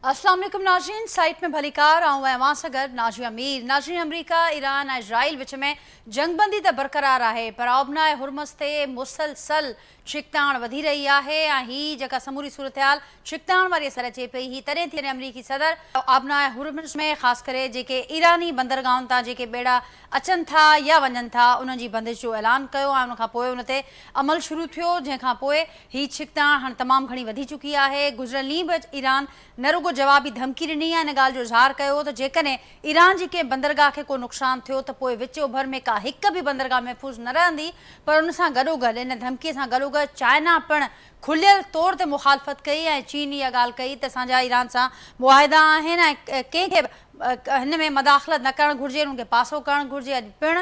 अस्सलाम वालेकुम नाज़रीन, साइट में भलीकार आऊँ अवां सां गॾु नाज़िया मीर। नाज़रीन, अमरीका ईरान ऐं इज़राइल विच में जंगबंदी त बरक़रार आहे, पर आबनाए हुर्मज़ ते मुसलसल छिकताण वधी रही आहे ऐं हीअ जेका समूरी सूरत-हाल छिकताण वारी असर अचे पई, ही तॾहिं थी अमरीकी सदर आबनाए हुर्मज़ में ख़ासि करे जेके ईरानी बंदरगाहुनि तां जेके बेड़ा अचनि था या वञनि था उन्हनि जी बंदिश जो ऐलान कयो ऐं उनखां पोइ उन ते अमल शुरू थियो, जंहिंखां पोइ हीअ छिकताण हाणे तमामु घणी वधी चुकी आहे। गुज़िरियल ॾींहुं बि ईरान न रुगो जवाबी धमकी ॾिनी आहे, इन ॻाल्हि जो इज़हार कयो त जेकॾहिं ईरान जी कंहिं बंदरगाह खे को नुक़सानु थियो त पोइ विच ओभर में का हिक बि बंदरगाह महफ़ूज़ न रहंदी। पर उन सां गॾोगॾु इन धमकीअ सां गॾोगॾु चाइना पिणु खुलियल तौर ते मुखालफ़त कई ऐं चीन इहा ॻाल्हि कई त असांजा ईरान सां मुआहिदा आहिनि ऐं कंहिंखे हिन में मदाख़लत न करणु घुरिजे, उनखे पासो करणु घुरिजे। अॼु पिणु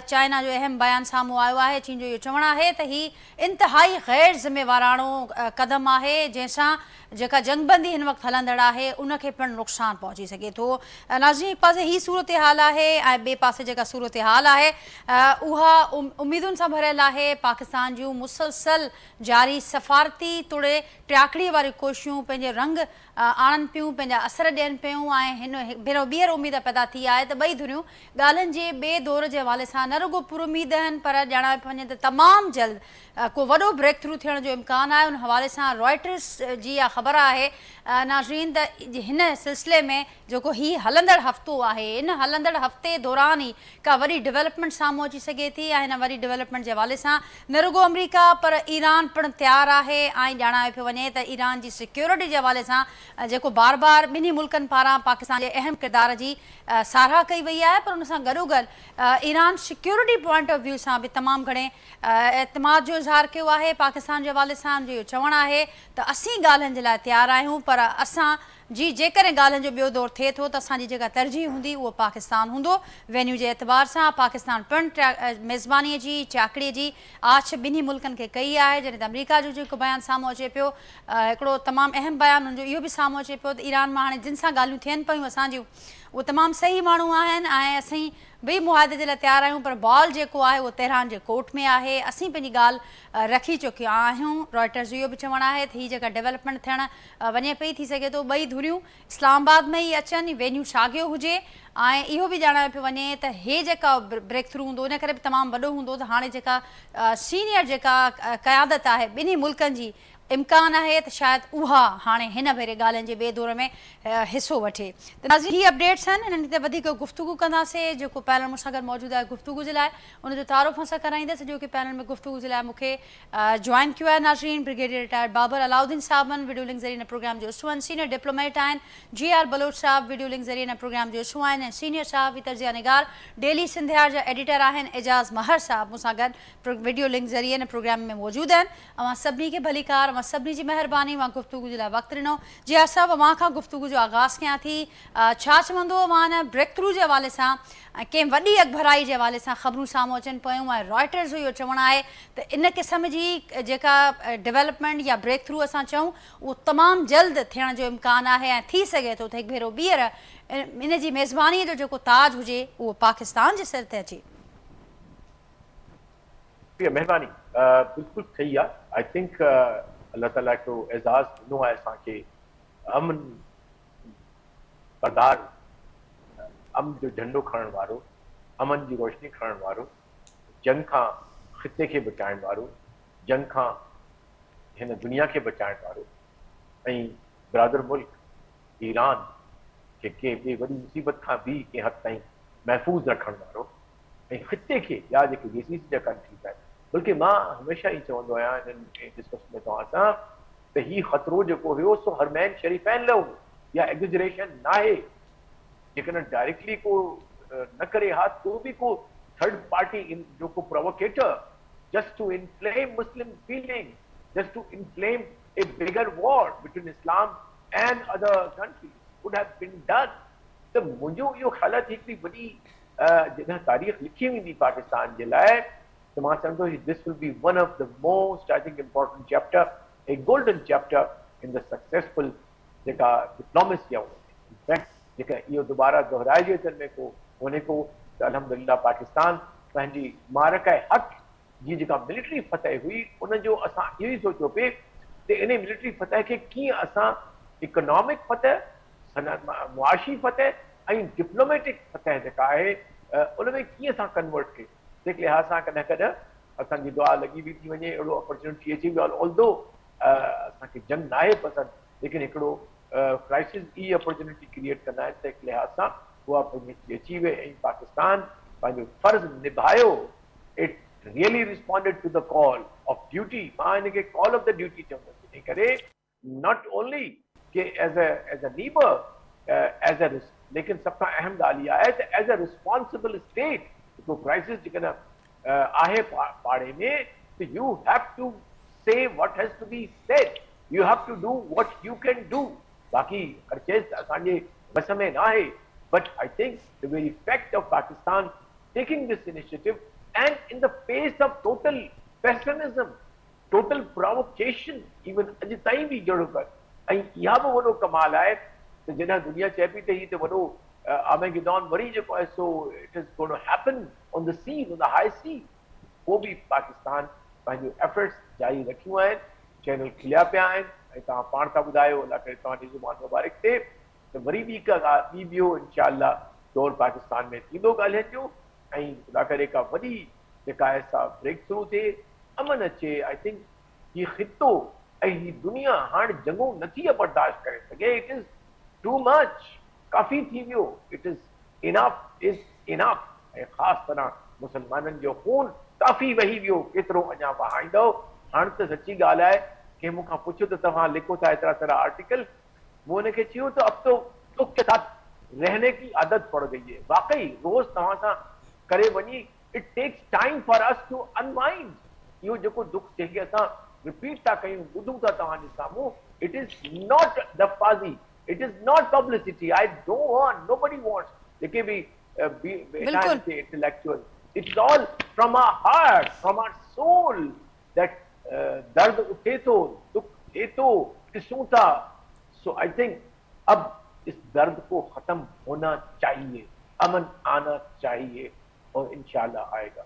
चाइना जो अहम बयानु साम्हूं आयो आहे। चीन जो इहो चवणु आहे त हीउ इंतिहाई ग़ैर ज़िम्मेवाराणो क़दम आहे, जंहिंसां जेका जंगबंदी हिन वक़्तु हलंदड़ आहे उनखे पिणु नुक़सानु पहुची सघे थो। नाज़रीन, हिकु पासे हीअ सूरत हाल आहे ऐं ॿिए पासे जेका सूरत हाल आहे उहा उमेदुनि सां भरियल आहे। पाकिस्तान जूं मुसलसल जारी सफ़ारती तोड़े टियाकड़ीअ वारियूं कोशिशूं पंहिंजे रंग आणनि पियूं, पंहिंजा असर ॾियनि पियूं ऐं हिन भेरो ॿीहर उमेद पैदा थी आहे त ॿई धुरियूं ॻाल्हियुनि जे ॿिए दौर जे हवाले सां न रुगो पुरुमीद आहिनि, पर ॼाणाए पियो वञे त तमामु जल्द को वॾो ब्रेक थ्रू थियण जो इम्कानु आहे। उन हवाले सां रॉयटर्स जी इहा ख़बर आहे नाज़रीन त हिन सिलसिले में जेको हीउ हलंदड़ हफ़्तो आहे, इन हलंदड़ हफ़्ते दौरान ई का वॾी डेवलपमेंट साम्हूं अची सघे थी ऐं हिन वॾी डेवलपमेंट जे हवाले सां न रुगो अमरीका पर ईरान पिणु तयारु आहे। ऐं ॼाणायो पियो वञे त ईरान जी सिक्योरिटी जे हवाले सां जेको बार बार ॿिन्ही मुल्कनि पारां पाकिस्तान जे अहम किरदार जी साराह कई वई आहे, पर उन सां गॾोगॾु Iran security point of view सां बि तमामु घणे एतमाद जो इज़हार कयो आहे। पाकिस्तान जे हवाले सां जो इहो चवणु आहे त असीं ॻाल्हियुनि जे लाइ तयारु आहियूं, पर असां जी जेकॾहिं ॻाल्हियुनि जो ॿियो दौर थिए थो त असांजी जेका तरजीह हूंदी उहो पाकिस्तान हूंदो। वेन्यू जे एतबार सां पाकिस्तान पिणु मेज़बानीअ जी चाकड़ीअ जी आछ ॿिन्ही मुल्कनि खे कई आहे। जॾहिं त अमरीका जो जेको बयानु साम्हूं अचे पियो, हिकिड़ो तमामु अहम बयानु हुनजो इहो बि साम्हूं अचे पियो त ईरान मां हाणे जिन सां ॻाल्हियूं थियनि पियूं असांजियूं उहे तमामु सही माण्हू आहिनि ऐं असीं ॿई मुआदे जे लाइ तयारु आहियूं, पर बॉल जेको आहे उहो तेहरान जे कोर्ट में आहे। असीं पंहिंजी ॻाल्हि रखी चुकिया आहियूं। रॉयटर्स जो इहो बि चवणु आहे त हीअ जेका डेवलपमेंट थियणु वञे पई, थी सघे थो ॿई धुरियूं इस्लामाबाद में ई अचनि, वेन्यू साॻियो हुजे ऐं इहो बि ॼाणायो पियो वञे त हे जेका ब्रेक थ्रू हूंदो इन करे बि तमामु वॾो हूंदो त हाणे जेका सीनियर जेका क़यादत आहे ॿिन्ही मुल्कनि जी इम्कानु आहे त शायदि उहा हाणे हिन भेरे ॻाल्हियुनि जे ॿिए दौर में हिसो वठे। त नाज़रीन, हीअ अपडेट्स आहिनि, इन्हनि ते वधीक गुफ़्तगू कंदासीं। जेको पैनल मूंसां गॾु मौजूदु आहे गुफ़्तगू जे लाइ उनजो तारुफ़ असां कराईंदसि। जो कि पैनल में गुफ़्तगू जे लाइ मूंखे जॉइन कियो आहे नाज़रीन ब्रिगेडियर रिटायर्ड बाबर अलाउद्दीन साहबनि, वीडियो लिंक ज़रिए हिन प्रोग्राम जो हिसो आहिनि। सीनियर डिप्लोमेट आहिनि GR बलोच साहब, वीडियो लिंक ज़रिए हिन प्रोग्राम जो हिसो आहिनि। ऐं सीनियर सहाफ़ी तर्जिया निगार डेली सिंधियार जा एडिटर आहिनि एजाज़ महर साहब, मूंसां गॾु वीडियो लिंक ज़रिए हिन प्रोग्राम में मौजूदु आहिनि। अवां सभिनी खे भलीकार, अवां सभिनी जी महिरबानी, मां गुफ़्तगू जे लाइ वक़्तु ॾिनो। जी असां अवां खां गुफ़्तगू जो आगाज़ कयां थी। छा चवंदो अवां हिन ब्रेक थ्रू जे हवाले सां कंहिं वॾी अॻभराई जे हवाले सां ख़बरूं साम्हूं अचनि पियूं ऐं रॉयटर्स जो इहो चवणु आहे त इन क़िस्म जी जेका डेवलपमेंट या ब्रेक थ्रू असां चऊं उहो तमामु जल्द थियण जो इम्कानु आहे ऐं थी सघे थो त हिकु भेरो ॿीहर इन जी मेज़बानीअ जो जेको ताज हुजे उहो पाकिस्तान जे सिर ते अचे। महिरबानी, बिल्कुलु सही आहे। आई थिंक अल्लाह ताला को एज़ाज़ ॾिनो आहे असांखे, अमन बरदार, अमन जो झंडो खणण वारो, अमन जी रोशनी खणण वारो, जंग खां ख़िते खे बचाइण वारो, जंग खां हिन दुनिया खे बचाइण वारो ऐं बिरादर मुल्क ईरान खे के ॿिए वॾी मुसीबत खां बि कंहिं हद ताईं महफ़ूज़ रखण वारो ऐं ख़िते खे ॿिया जेके GCC जा कंट्रीज़ आहिनि। बल्कि मां हमेशह ई चवंदो आहियां इन्हनि डिस्कशन में तव्हां सां त हीउ ख़तरो जेको हुयो सो हरमैन शरीफ़ैन लाइ हुयो, या एग्ज़ैजरेशन न आहे। जेकॾहिं डायरेक्टली को न करे हा तो बि को थर्ड पार्टी जो को प्रोवोकेटर just to inflame Muslim feelings, just to inflame a bigger war between Islam and other countries would have been done. त मुंहिंजो इहो ख़्याल आहे हिकिड़ी वॾी जॾहिं तारीख़ लिखी वेंदी पाकिस्तान जे लाइ त मां सम्झो this will be one of the most I think important chapter, A golden chapter in the successful जेका डिप्लोमेसी आहे उनमें। जेका इहो दोबारा दोहराइजे अचनि में को वञे को त अल्हम्दुलिल्लाह पाकिस्तान पंहिंजी मारका हक़ जी जेका मिलिट्री फतह हुई उनजो असां इहो ई सोचियो पिए त इन मिलिट्री फतह खे कीअं असां इकोनॉमिक फतह मुआशी फतह ऐं डिप्लोमेटिक फतह जेका आहे उन में कीअं असां कन्वर्ट कयूं, तंहिं लिहाज़ सां कॾहिं कॾहिं असांजी दुआ लॻी बि थी वञे, अहिड़ो अपॉर्चुनिटी अची वियो, ऑल्दो असांखे जंग न आहे पसंदि, लेकिन हिकिड़ो क्राइसिस ई अपॉर्चुनिटी क्रिएट कंदा आहिनि, तंहिं लिहाज़ सां उहा अपॉर्चुनिटी अची वई ऐं पाकिस्तान पंहिंजो फर्ज़ निभायो. It really responded to the call of duty. मां हिनखे कॉल ऑफ द ड्यूटी चवंदुसि, इन करे नॉट ओनली कि as a neighbour as a, लेकिन सब खां अहम ॻाल्हि इहा आहे त एज अ रिस्पॉन्सिबल स्टेट हिकिड़ो क्राइसिस जेकॾहिं आहे पाड़े में, त you have to say what has to be said, you have to do what you can do. बाक़ी हर चीज़ असांजे बस में न आहे, but I think the very fact of Pakistan taking this initiative and in the face of total pessimism, total provocation, even अॼु ताईं बि जहिड़ो कर, ऐं इहा बि वॾो कमाल आहे त जॾहिं दुनिया चए पई त हीउ त वॾो आर्मेगेडॉन वरी जेको आहे so it is going to happen on the sea, on the high sea, पोइ बि पाकिस्तान पंहिंजो एफर्ट्स जारी रखियूं आहिनि, चैनल खुलिया पिया आहिनि, ऐं तव्हां पाण था ॿुधायो, अलाह करे तव्हांजी ज़ुबान मुबारक थिए त वरी बि हिकु ॿी ॿियो इनशाअल्लाह दौर पाकिस्तान में थींदो ॻाल्हियुनि जो, ऐं अलाह करे का वॾी जेका आहे सा ब्रेक थ्रू थिए, अमन अचे. आई थिंक हीउ ख़ितो ऐं हीअ दुनिया हाणे जंगूं नथी बर्दाश्त करे सघे. इट इज़ टू मच, काफ़ी थी वियो. It is enough. ऐं ख़ासि तरह मुसलमाननि जो खून काफ़ी वही वियो, केतिरो अञा वहाईंदव. हाणे त सची ॻाल्हि आहे, कंहिं मूंखां पुछियो त तव्हां लिखो था एतिरा सारा आर्टिकल, मूं हुनखे चयो त अब तो दुख के साथ रहने की आदत पड़ गई है. वाकई रोज़ तव्हां सां करे वञी, it takes time for us to unwind. इहो जेको दुख जंहिंखे असां रिपीट था कयूं, ॿुधूं था तव्हांजे साम्हूं, इट इज़ नॉट दफ़ाज़ी, it is not publicity. I don't want, nobody wants जेके बि वेठा आहिनि intellectual, it's all from our heart, from our soul, that दर्द उठे थो, दुख थिए थो, ॾिसूं था. सो आई थिंक अब इस दर्द को खत्म होना चाहिए, अमन आना चाहिए, और इंशाल्लाह आएगा.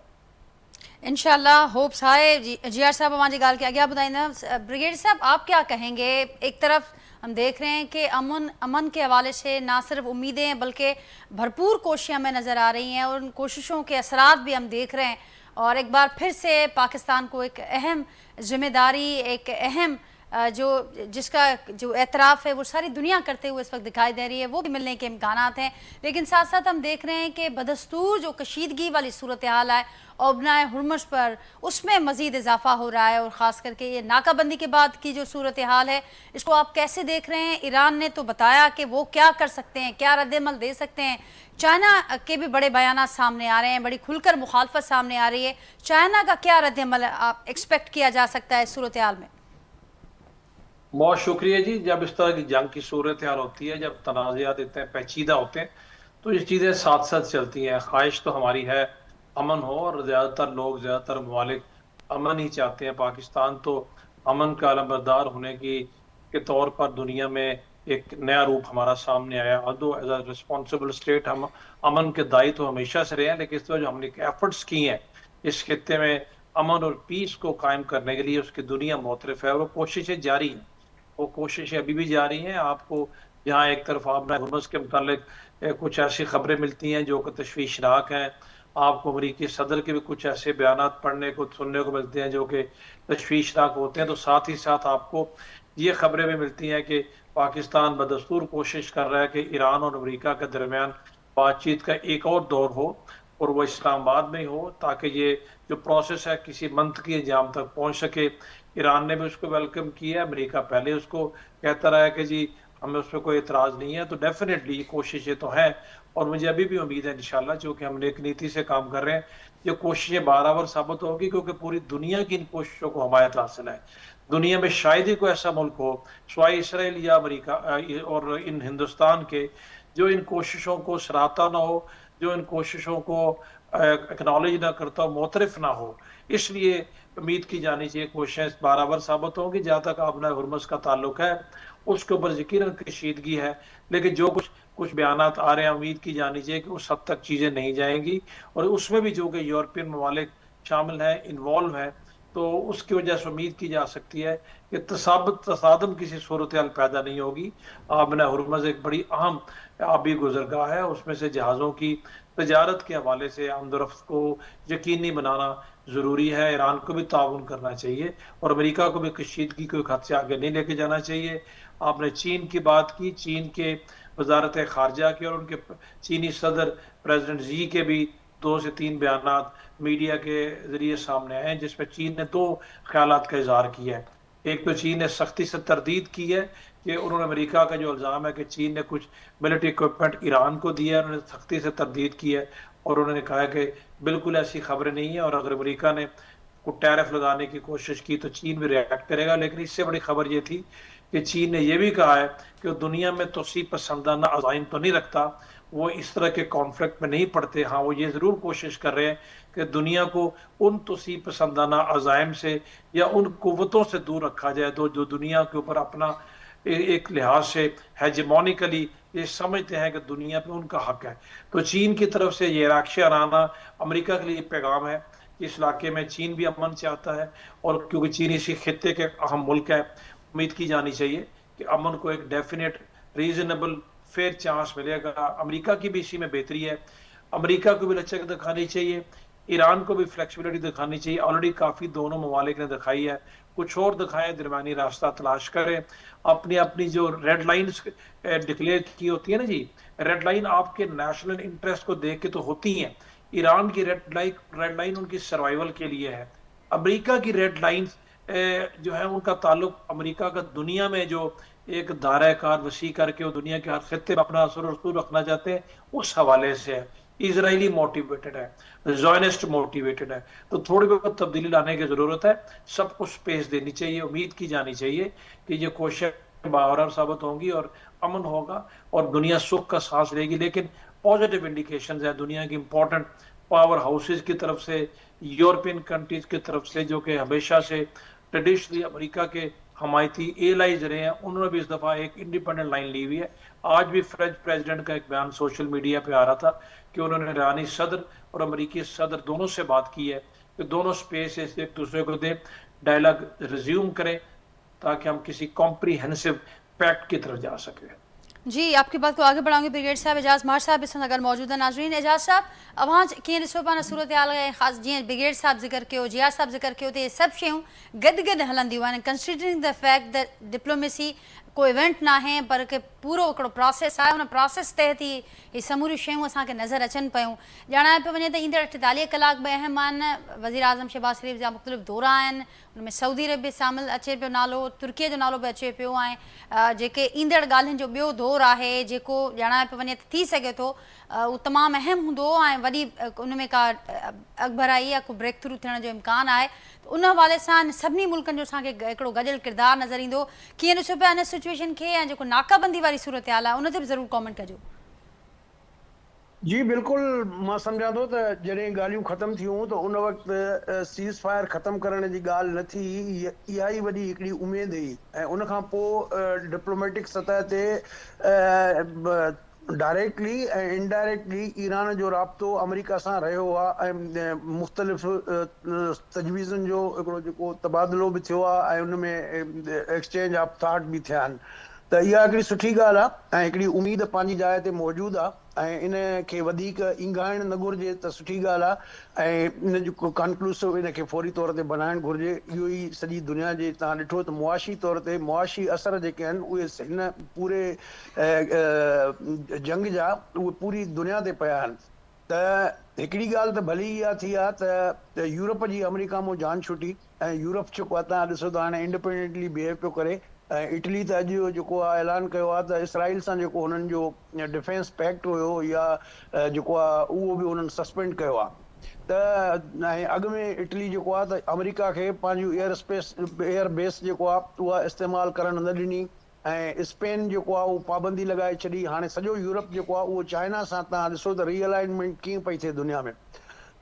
इंशाल्लाह होप्स हाय. जियार साहब हमारी गाल के आगे बुधाइंदा. ब्रिगेडियर साहब, आप क्या कहेंगे? एक तरफ हम देख रहे हैं कि अमन के हवाले से ना सिर्फ उम्मीदें हैं बल्कि भरपूर कोशिशें हमें नज़र आ रही हैं, और उन कोशिशों के असरात भी हम देख रहे हैं, और एक बार फिर से पाकिस्तान को एक अहम जिम्मेदारी, एक अहम जिसका जो एतराफ़ है वो सारी दुनिया करते हुए इस वक्त दिखाई दे रही है, वो भी मिलने के इम्कानात हैं. लेकिन साथ साथ हम देख रहे हैं कि बदस्तूर जो कशीदगी वाली सूरत हाल है ओबनाए हुर्मुज़ पर, उसमें मज़ीद इजाफा हो रहा है, और ख़ास करके ये नाकाबंदी के बाद की जो सूरत हाल है, इसको आप कैसे देख रहे हैं? ईरान ने तो बताया कि वो क्या कर सकते हैं, क्या रद्दमल दे सकते हैं. चाइना के भी बड़े बयान सामने आ रहे हैं, बड़ी खुलकर मुखालफत सामने आ रही है. चाइना का क्या रद्दमल आप एक्सपेक्ट किया जा सकता है इस सूरत हाल में? बहुत शुक्रिया जी. जब इस तरह की जंग की सूरत हाल होती है, जब तनाज़ात इतने पेचीदा होते हैं, तो ये चीज़ें साथ साथ चलती हैं. ख्वाहिश तो हमारी है अमन हो, और ज़्यादातर लोग, ज़्यादातर ममालिक अमन ही चाहते हैं. पाकिस्तान तो अमन का अलमबरदार होने के तौर पर दुनिया में एक नया रूप हमारा सामने आया. अदो एज अ रिस्पॉन्सिबल स्टेट हम अमन के दायी तो हमेशा से रहे हैं, लेकिन इस तरह जो हमने एफर्ट्स किए हैं इस खत्ते में अमन और पीस को कायम करने के लिए, उसकी दुनिया मुतरफ है, वो कोशिशें जारी हैं. वो कोशिशें अभी भी जारी हैं. आपको जहाँ एक तरफ आबना हुर्मुज़ के मुतालिक कुछ ऐसी खबरें मिलती हैं जो कि तशवीशनाक हैं, आपको अमरीकी सदर के भी कुछ ऐसे बयानात पढ़ने को, सुनने को मिलते हैं जो कि तशवीशनाक होते हैं. तो साथ ही साथ आपको ये खबरें भी मिलती हैं कि पाकिस्तान बदस्तूर कोशिश कर रहा है कि ईरान और अमेरिका के दरमियान बातचीत का एक और दौर हो, और वो इस्लामाबाद में हो, ताकि ये जो प्रोसेस है किसी मंतकी अंजाम तक पहुंच सके. ईरान ने भी उसको वेलकम किया है, अमेरिका पहले उसको कहता रहा है कि जी हमें उस पर कोई एतराज़ नहीं है. तो डेफिनेटली कोशिशें तो हैं, और मुझे अभी भी उम्मीद है इंशाल्लाह, चूँकि हम एक नीति से काम कर रहे हैं, ये कोशिशें बराबर साबित होगी, क्योंकि पूरी दुनिया की इन कोशिशों को हमायत हासिल है. दुनिया में शायद ही कोई ऐसा मुल्क हो सिवाय इसराइल या अमेरिका और इन हिंदुस्तान के, जो इन कोशिशों को सराहता ना हो, जो इन कोशिशों को एक्नॉलेज ना करता हो, मोतरफ ना हो. इसलिए उम्मीद की जानी चाहिए कोशिशें बराबर साबित होंगी. जहाँ तक आबना हुर्मुज़ का ताल्लुक है, उसके ऊपर यकीनन कशीदगी है, लेकिन जो कुछ बयानात आ रहे हैं, उम्मीद की जानी चाहिए कि उस हद तक चीज़ें नहीं जाएंगी. और उसमें भी जो कि यूरोपियन ममालिक शामिल हैं, इन्वॉल्व हैं, तो उसकी वजह से उम्मीद की जा सकती है कि तसादम किसी सूरत हाल पैदा नहीं होगी। आबना हुरमज़ एक बड़ी अहम आबी गुजरगाह है, उसमें से जहाज़ों की तजारत के हवाले से आमदोरफ्त को यकीनी बनाना ज़रूरी है। ईरान को भी ताउन करना चाहिए और अमेरिका को भी कशीदगी को एक हद से आगे नहीं लेके जाना चाहिए। आपने चीन की बात की, चीन के वजारत खारजा की और उनके चीनी सदर प्रेसिडेंट जी के भी 2 से 3 बयानात मीडिया के जरिए सामने आए हैं, जिसमें चीन ने 2 ख्यालात का इजहार किया है। एक तो चीन ने सख्ती से तरदीद की है कि उन्होंने अमेरिका का जो इल्ज़ाम है कि चीन ने कुछ मिलिट्री इक्विपमेंट ईरान को दिया है, उन्होंने सख्ती से तरदीद की है और उन्होंने कहा है कि बिल्कुल ऐसी खबरें नहीं है और अगर अमेरिका ने को टैरिफ लगाने की कोशिश की तो चीन भी रिएक्ट करेगा। लेकिन इससे बड़ी खबर ये थी कि चीन ने यह भी कहा है कि दुनिया में तोसी पसंदाना अज़ाइम तो नहीं रखता, वो इस तरह के कॉन्फ्लिक्ट में नहीं पड़ते। हाँ, वो ये ज़रूर कोशिश कर रहे हैं कि दुनिया को उन तोसी पसंदाना अज़ाइम से या उन कुव्वतों से दूर रखा जाए तो जो दुनिया के ऊपर अपना एक लिहाज से हेजेमोनिकली ये समझते हैं कि दुनिया पे उनका हक है। तो चीन की तरफ से ये रिएक्शन आना अमेरिका के लिए पैगाम है कि इस इलाके में चीन भी अमन चाहता है और क्योंकि चीन इसी खित्ते के अहम मुल्क है, उम्मीद की जानी चाहिए कि अमन को एक डेफिनेट रीजनेबल फेयर चांस मिलेगा। अमेरिका की भी इसी में बेहतरी है, अमेरिका को भी लचक दिखानी चाहिए, ईरान को भी फ्लेक्सिबिलिटी दिखानी चाहिए। ऑलरेडी काफ़ी दोनों ममालिक ने दिखाई है, कुछ और दिखाएं, दरमियानी रास्ता तलाश करें। अपनी अपनी जो रेड लाइन्स डिक्लेयर की होती है ना जी, रेड लाइन आपके नेशनल इंटरेस्ट को देख के तो होती हैं। ईरान की रेड लाइन उनकी सर्वाइवल के लिए है। अमेरिका की रेड लाइन जो है उनका ताल्लुक अमेरिका का दुनिया में जो एक दायरा कार वसी करके वो दुनिया के हर खत्ते में अपना असर रसूल रखना चाहते हैं, उस हवाले से है। इजरायली मोटिवेटेड है, ज़ायनिस्ट मोटिवेटेड है, तो थोड़ी बहुत तब्दीली लाने की जरूरत है। सबको स्पेस देनी चाहिए, उम्मीद की जानी चाहिए कि ये कोशिश बावरा साबित होंगी और अमन होगा और दुनिया सुख का सांस लेगी। लेकिन पॉजिटिव इंडिकेशंस है दुनिया की इंपॉर्टेंट पावर हाउसेज की तरफ से, यूरोपियन कंट्रीज की तरफ से, जो कि हमेशा से ट्रेडिशनली अमेरिका के हमायती एलाइज रहे हैं, उन्होंने भी इस दफ़ा एक इंडिपेंडेंट लाइन ली हुई है। आज भी फ्रेंच प्रेसिडेंट का एक बयान सोशल मीडिया पे आ रहा था कि उन्होंने ईरानी सदर और अमेरिकी सदर दोनों से बात की है कि दोनों स्पेस एक दूसरे को दें, डायलॉग रिज्यूम करें ताकि हम किसी कॉम्प्रीहेंसिव पैक्ट की तरफ जा सकें। जी, आपकी बात को आगे बढ़ाऊंगे। ब्रिगेड साहब एजाज मार साहब इस अगर मौजूद है। नाजरीन, एजाज साहब अवां कीअं ॾिसो पाण सूरत हाल आहे, ख़ासि जीअं ब्रिगेड साहब ज़िक्र कयो, जिया साहब ज़िक्र कयो, त इहे सभु शयूं गॾु गॾु हलंदियूं आहिनि। Considering the fact the diplomacy को इवेंट ना है पर कि पूरो हिकिड़ो प्रोसेस आहे, उन प्रोसेस तहत ही ये समूरियूं शयूं असांखे नज़र अचनि पियूं। ॼाणाए पियो वञे त ईंदड़ 48 कलाक बि अहम आहिनि। वज़ीर आज़म शहबाज शरीफ़ जा मुख़्तलिफ़ दौरा आहिनि, उनमें सऊदी अरब बि शामिल अचे पियो नालो, तुर्कीअ जो नालो बि अचे पियो ऐं जेके ईंदड़ ॻाल्हियुनि जो ॿियो दौरु आहे जेको ॼाणाए पियो वञे त थी सघे थो उहो तमामु अहम हूंदो ऐं वॾी उन में का अकबराई या को ब्रेक थ्रू थियण जो इम्कानु आहे। उन हवाले सां सभिनी मुल्कनि जो असांखे हिकिड़ो गॾियल किरदारु नज़र ईंदो। कीअं ॾिसो पिया इन सिचुएशन खे ऐं जेको नाकाबंदी वारी सूरत हाल आहे उन ते बि ज़रूरु कॉमेंट कजो। जी बिल्कुल, मां सम्झां थो त जॾहिं ॻाल्हियूं ख़तमु थियूं त उन वक़्तु सीज़ फायर ख़तमु करण जी ॻाल्हि न थी, इहा ई वॾी हिकिड़ी उमेद हुई ऐं उन खां पोइ डिप्लोमेटिक सतह ते डायरेक्टली ऐं इनडायरेक्टली ईरान जो राब्तो अमेरिका सां रहियो आहे ऐं मुख़्तलिफ़ तजवीज़ुनि जो हिकिड़ो जेको तबादलो बि थियो आहे ऐं उन में एक्सचेंज ऑफ थाट बि थिया आहिनि। त इहा हिकिड़ी सुठी ॻाल्हि आहे ऐं हिकिड़ी उमेद पंहिंजी जाइ ते मौजूदु आहे ऐं इन खे वधीक इंगाइण न घुरिजे त सुठी ॻाल्हि आहे ऐं इन जो कंक्लूसिव इन खे फौरी तौर ते बनाइणु घुरिजे। इहो ई सॼी दुनिया जे तव्हां ॾिठो त मुआशी तौर ते मुआशी असर जेके आहिनि उहे हिन पूरे जंग जा उहे पूरी दुनिया ते पिया आहिनि। त हिकिड़ी ॻाल्हि त भली इहा थी आहे त यूरोप जी अमेरिका मां जान छुटी ऐं यूरोप जेको आहे तव्हां ॾिसो त हाणे इंडिपेंडेंटली बिहेव पियो करे ऐं इटली त अॼु जेको आहे ऐलान कयो आहे त इसराइल सां जेको हुननि जो डिफेंस पैक्ट हुयो या जेको आहे उहो बि हुननि सस्पेंड कयो आहे। त ऐं अॻु में इटली जेको आहे त अमेरिका खे पंहिंजो एयर बेस जेको आहे उहा इस्तेमालु करणु न ॾिनी ऐं स्पेन जेको आहे उहो पाबंदी लॻाए छॾी। हाणे सॼो यूरोप जेको आहे उहो चाइना सां तव्हां ॾिसो त रीअलाइनमेंट कीअं पई थिए दुनिया में।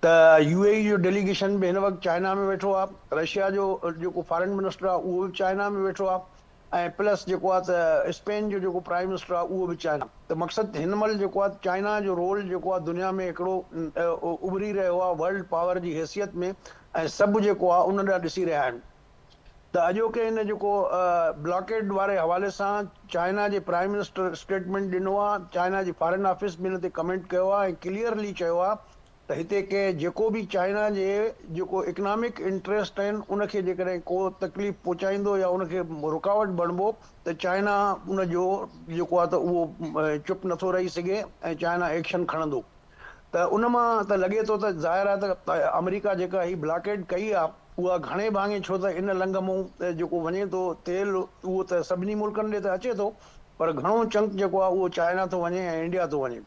त UAE जो डेलीगेशन बि हिन वक़्तु चाइना में वेठो आहे, रशिया जो जेको फॉरेन मिनिस्टर आहे उहो बि चाइना में वेठो आहे ऐं प्लस जेको आहे त स्पेन जो जेको प्राइम मिनिस्टर आहे उहो बि चाइना। त मक़सदु हिन महिल जेको आहे चाइना जो रोल जेको आहे दुनिया में हिकिड़ो उभरी रहियो आहे वर्ल्ड पावर जी हैसियत में ऐं सभु जेको आहे उन ॾांहुं ॾिसी रहिया आहिनि। त अॼोके हिन जेको ब्लॉकेड वारे हवाले सां चाइना जे प्राइम मिनिस्टर स्टेटमेंट ॾिनो आहे, चाइना जी फॉरेन ऑफिस बि हिन ते कमेंट कयो आहे ऐं क्लियरली चयो आहे त हिते के जेको बि चाइना जे जेको इकनॉमिक इंट्रस्ट आहिनि उनखे जेकॾहिं को तकलीफ़ पहुचाईंदो या उनखे रुकावट बणिबो त चाइना उनजो जेको आहे त उहो चुप नथो रही सघे ऐं चाइना एक्शन खणंदो। त उन मां त लॻे थो त ज़ाहिर आहे त अमेरिका जेका ही ब्लॉकेड कई आहे उहा घणे भाङे, छो त इन लंघ मां जेको वञे थो तेल उहो त सभिनी मुल्कनि ॾे त अचे थो, पर घणो चंक जेको आहे उहो चाइना थो वञे ऐं इंडिया थो वञे।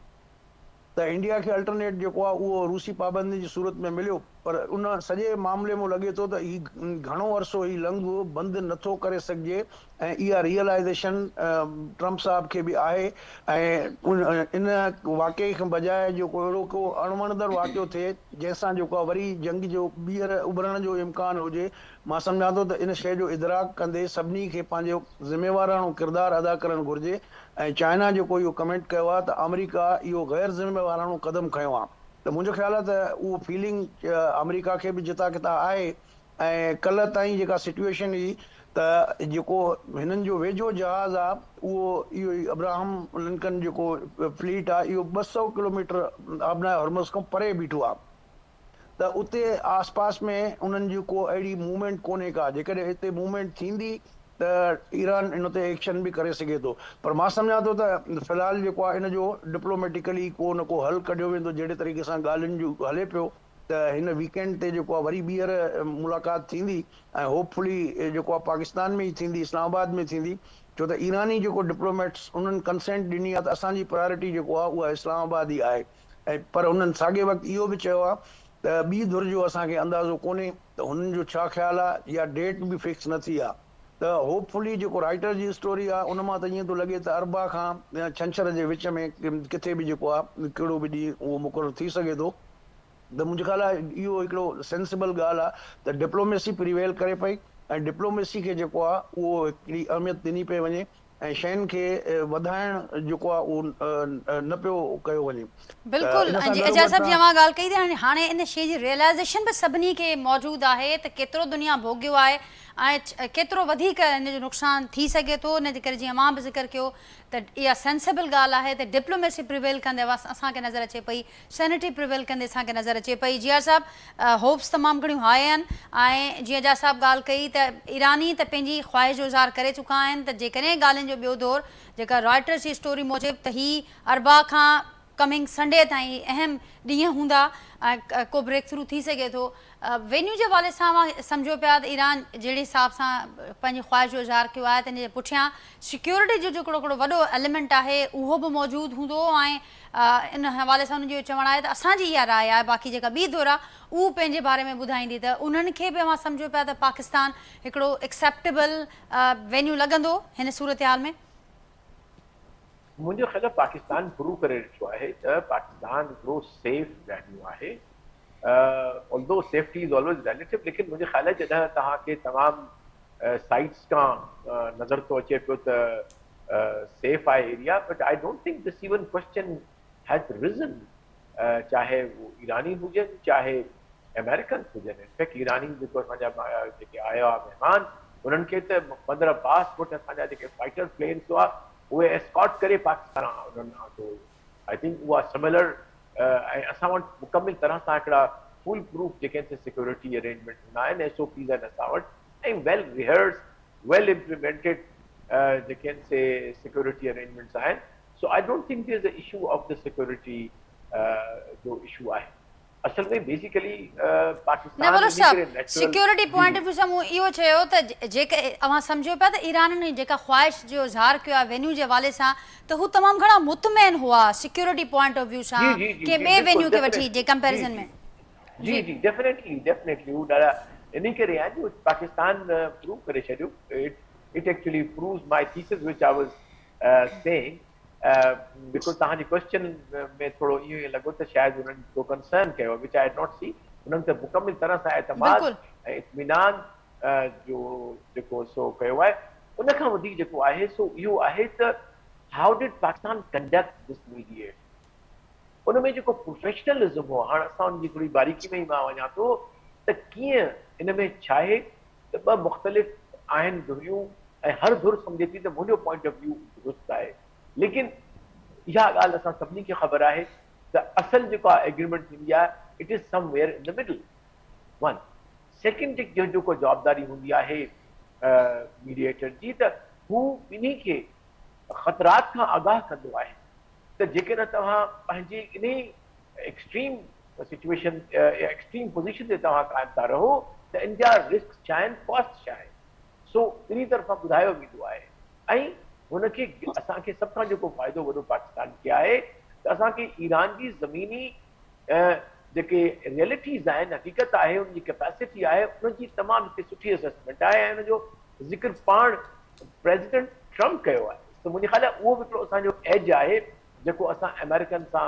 त इंडिया खे अल्टरनेट जेको आहे उहो रूसी पाबंदी जी सूरत में मिलियो, पर उन सॼे मामले में लॻे थो त ही घणो अरसो ही लंघ बंदि नथो करे सघिजे ऐं इहा रियलाइज़ेशन ट्रम्प साहब खे बि आहे। ऐं इन वाक़े खां बजाए जेको अहिड़ो को अणवणंदड़ वाक़ियो थिए जंहिंसां जेको आहे वरी जंग जो ॿीहर उभरण जो इम्कान हुजे, मां सम्झां थो त इन शइ जो इदराक कंदे सभिनी खे पंहिंजो ज़िम्मेवाराणो किरदारु अदा करणु घुरिजे। ऐं चाइना जेको इहो कमेंट कयो आहे त अमेरिका इहो गैर ज़िम्मेवाराणो क़दम खयों आहे, त मुंहिंजो ख़्यालु आहे त उहो फीलिंग अमेरिका खे बि जितां किथां आहे। ऐं कल्ह ताईं जेका सिचुएशन हुई त जेको हिननि जो वेझो जहाज़ आहे उहो इहो ई अब्राहम लिंकन जेको फ्लीट आहे इहो 200 किलोमीटर आबनाए हॉर्मज़ खां परे बीठो आहे। त उते आस पास में उन्हनि जी को अहिड़ी मूवमेंट कोन्हे का, जेकॾहिं हिते मूवमेंट थींदी त ईरान इन ते एक्शन बि करे सघे थो। पर मां सम्झां थो त फ़िलहाल जेको आहे इन जो डिप्लोमेटिकली को न को हल कढियो वेंदो, जहिड़े तरीक़े सां ॻाल्हियुनि जो हले पियो त हिन वीकेंड ते जेको आहे वरी ॿीहर मुलाक़ात थींदी ऐं होपफुली जेको आहे पाकिस्तान में ई थींदी, इस्लामाबाद में थींदी, छो त ईरानी जेको डिप्लोमेट्स उन्हनि कंसेंट ॾिनी आहे त असांजी प्रायोरिटी जेको आहे उहा इस्लामाबाद ई आहे। ऐं पर उन्हनि साॻे वक़्तु इहो बि चयो आहे त ॿी धुर जो असांखे अंदाज़ो कोन्हे त हुननि जो छा ख़्यालु आहे या डेट बि फिक्स न थी आहे। त होपफुली जेको राइटर जी स्टोरी आहे उन मां त ईअं थो लॻे त अरबा खां छंछर जे विच में किथे बि जेको आहे कहिड़ो बि ॾींहुं उहो मुक़ररु थी सघे थो। त मुंहिंजो ख़्यालु आहे इहो हिकिड़ो सेंसिबल ॻाल्हि आहे त डिप्लोमेसी प्रिवेल करे पई ऐं डिप्लोमेसी खे जेको आहे उहो हिकिड़ी अहमियत ॾिनी पई वञे ऐं शयुनि खे वधाइण जेको आहे उहो न पियो कयो वञे। बिल्कुलु। एजाज़ साहब जमा ॻाल्हि कई त हाणे इन शइ जी रियलाइज़ेशन बि सभिनी खे मौजूदु आहे त केतिरो दुनिया भोॻियो आहे ऐं केतिरो वधीक इन जो नुक़सानु थी सघे थो। इन जे करे जीअं मां बि ज़िक्र कयो त इहा सेंसिबल ॻाल्हि आहे त डिप्लोमेसी प्रिवेल कंदे असांखे नज़र अचे पई, सैनिटी प्रिवेल कंदे असांखे नज़र अचे पई। जिया साहब होप्स तमामु घणियूं हाई आहिनि ऐं जीअं एजाज़ साहब ॻाल्हि कई त ईरानी त पंहिंजी ख़्वाहिश जो इज़हार करे चुका आहिनि त जेकॾहिं ॻाल्हियुनि जो ॿियो दौरु जेका रॉयटर्स जी स्टोरी मूजिबि त ही अरबा खां कमिंग संडे ताईं अहम ॾींहं हूंदा ऐं को ब्रेक थ्रू थी सघे थो। वेन्यू जे हवाले सां मां सम्झो पिया त ईरान जहिड़े हिसाब सां पंहिंजी ख़्वाहिश जो इज़हार कयो आहे त इन जे पुठियां सिक्योरिटी जो जेको हिकिड़ो वॾो एलिमेंट आहे उहो बि मौजूदु हूंदो ऐं इन हवाले सां उन्हनि जो चवणु आहे त असांजी इहा राय आहे, बाक़ी जेका ॿी धुर आहे उहो पंहिंजे बारे में ॿुधाईंदी त उन्हनि खे बि मां सम्झो पिया त पाकिस्तान हिकिड़ो एक्सेप्टेबल वेन्यू लॻंदो हिन सूरत हाल में। मुंहिंजो ख़्यालु आहे पाकिस्तान प्रूव करे ॾिठो आहे त पाकिस्तान हिकिड़ो सेफ वेन्यू आहे। Although safety is always relative, लेकिन मुंहिंजे ख़्यालु आहे जॾहिं तव्हांखे तमामु साइट्स खां नज़र थो अचे पियो त सेफ आहे area, but I don't think this even question has reason, चाहे वो ईरानी हुजनि चाहे अमेरिकन हुजनि। इनफैक्ट ईरानी जेको असांजा जेके आया हुआ महिमान उन्हनि खे त बंदर अब्बास वटि असांजा जेके फाइटर प्लेन्स हुआ उहे एस्कॉट करे पाकिस्तान उन्हनि तो आई थिंक उहा सिमिलर ऐं असां वटि मुकमिल तरह सां हिकिड़ा फुल प्रूफ जेके सिक्योरिटी अरेंजमेंट हूंदा आहिनि, SOPs आहिनि असां वटि ऐं वेल रिहर्स वेल इम्प्लीमेंटेड जेके सिक्योरिटी अरेंजमेंट्स आहिनि। So I don't think there is a issue of the security जो इशू आहे। असल में basically Pakistan security point of view सां मूं इहो चयो त जेके अवां सम्झो पिया त ईरान ने जेका ख़्वाहिश जो इज़हार कयो आहे वेन्यू जे हवाले सां त हू तमामु घणा मुतमैन हुआ सिक्योरिटी पॉइंट ऑफ व्यू सां के ॿिए वेन्यू खे वठी जे कंपैरिजन में। जी जी डेफिनेटली हू ॾाढा इन करे आहिनि जो पाकिस्तान प्रूव करे छॾियो। It actually proves my thesis which I was saying, because तव्हांजे क्वेश्चन में थोरो इहो ई लॻो त शायदि उन्हनि को कंसर्न कयो, विच आई नॉट सी। उन्हनि त मुकमिल तरह सां एतमाद ऐं इत्मीनान जो जेको सो कयो आहे। उन खां वधीक जेको आहे सो इहो आहे त how did Pakistan conduct this mediate. उन में जेको प्रोफेशनलिज्म हो, हाणे असां उनजी थोरी बारीकी में ई मां वञा थो त कीअं इन में छा आहे त ॿ मुख़्तलिफ़ आहिनि धुरियूं ऐं हर धुर सम्झे थी त मुंहिंजो पॉइंट ऑफ व्यू दुरुस्त आहे, लेकिन इहा ॻाल्हि असां सभिनी खे ख़बर आहे त असल जेका एग्रीमेंट थींदी आहे it is somewhere in the middle one. Second जो जेको जवाबदारी हूंदी आहे मीडिएटर जी त हू ॿिन्ही खे ख़तरात खां आगाह कंदो आहे त जेकॾहिं तव्हां पंहिंजी in extreme situation extreme position ते तव्हां क़ाइमु था रहो त इन जा रिस्क छा आहिनि, कॉस्ट छा आहे। सो ॿिन्ही तरफ़ां ॿुधायो वेंदो आहे ऐं हुनखे असांखे सभ खां जेको फ़ाइदो वॾो पाकिस्तान खे आहे त असांखे ईरान जी ज़मीनी जेके रियलिटीज़ आहिनि, हक़ीक़त आहे, उनजी कैपेसिटी आहे, उनजी तमामु हिते सुठी असेसमेंट आहे ऐं उनजो ज़िक्र पाण प्रेसिडेंट ट्रम्प कयो आहे। त मुंहिंजे ख़्याल आहे उहो बि हिकिड़ो असांजो एज आहे जेको असां अमेरिकन सां,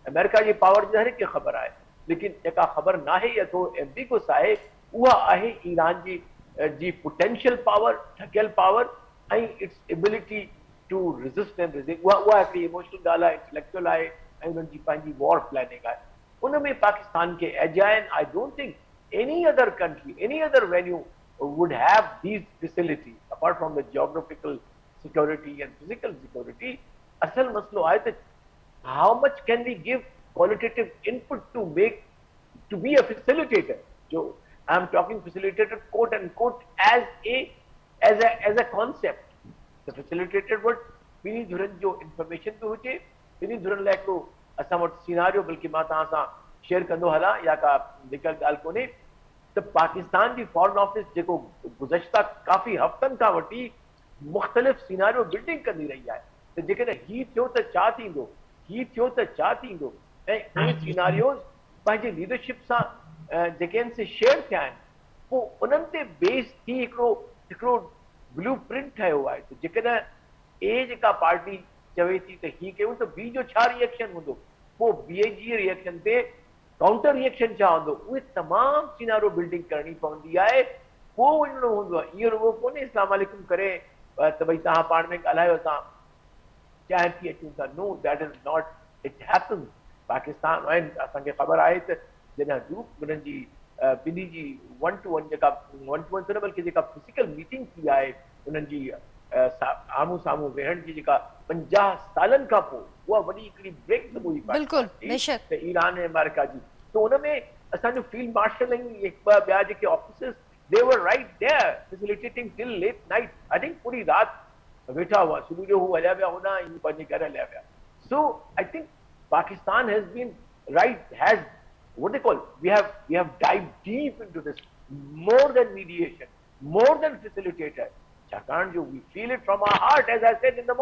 अमेरिका जी पावर जी हर हिकु ख़बर आहे, लेकिन जेका ख़बर नाहे या थोरो एम्बिगुअस आहे उहा आहे ईरान जी पोटेंशियल पावर, ठकियल पावर ऐं its ability to resist and resist. उहा हिकिड़ी इमोशनल ॻाल्हि आहे, इंटेलेक्चुअल आहे ऐं उन्हनि जी पंहिंजी वॉर प्लानिंग आहे, उन में पाकिस्तान के एज आहे। आई don't think any other country, any other venue would have these facilities apart from the geographical security and physical security. Asal maslo hai that how much can we give qualitative input to be a facilitator? So I'm talking facilitator quote unquote as a concept. The facilitator would bini dhuran jo information to hoje bini dhuran la ko asa what scenario balki ma ta sa share kando hala ya ka nikal gal kone त पाकिस्तान जी foreign office जेको गुज़श्ता काफ़ी हफ़्तनि खां वठी मुख़्तलिफ़ scenario building कंदी रही आहे त जेकॾहिं हीउ थियो त छा थींदो, हीउ थियो त छा थींदो, ऐं उहे सीनारियोज़ पंहिंजे लीडरशिप सां जेके आहिनि से शेयर थिया आहिनि, पोइ उन्हनि ते बेस थी हिकिड़ो ब्लू प्रिंट ठहियो आहे त जेकॾहिं ए जेका पार्टी चवे थी त हीउ कयूं त बी जो छा रिएक्शन हूंदो, पोइ बी जी रिएक्शन ते काउंटर रिएक्शन छा हूंदो, उहे तमामु सीनारो बिल्डिंग करणी पवंदी आहे। पोइ वञिणो हूंदो आहे, इहो रुॻो कोन्हे अस्सलाम वालेकुम करे त भई तव्हां पाण में ॻाल्हायो असां चांहि थी अचूं था। No, that is not, it happens. Pakistan ऐं असांखे ख़बर आहे त जॾहिं ग्रुप उन्हनि जी ॿिन्ही जी वन टू वन न बल्कि जेका फिज़िकल मीटिंग थी आहे उन्हनि जी आम्हूं साम्हूं वेहण जी जेका 50 सालनि खां पोइ उहा वॾी हिकिड़ी ब्रेक थ्रू हुई त ईरान ऐं अमेरिका जी। त उन में असांजो फील्ड मार्शल ऐं ॿिया जेके officers they were right there facilitating till late night. I think पूरी राति वेठा हुआ, सुबुह जो हू हलिया विया होॾां ऐं पंहिंजे घर हलिया विया। So I think Pakistan has been has what they call, we have dived deep into this, more than mediation, more than facilitator. Chakran, we feel it from our heart, as I said in the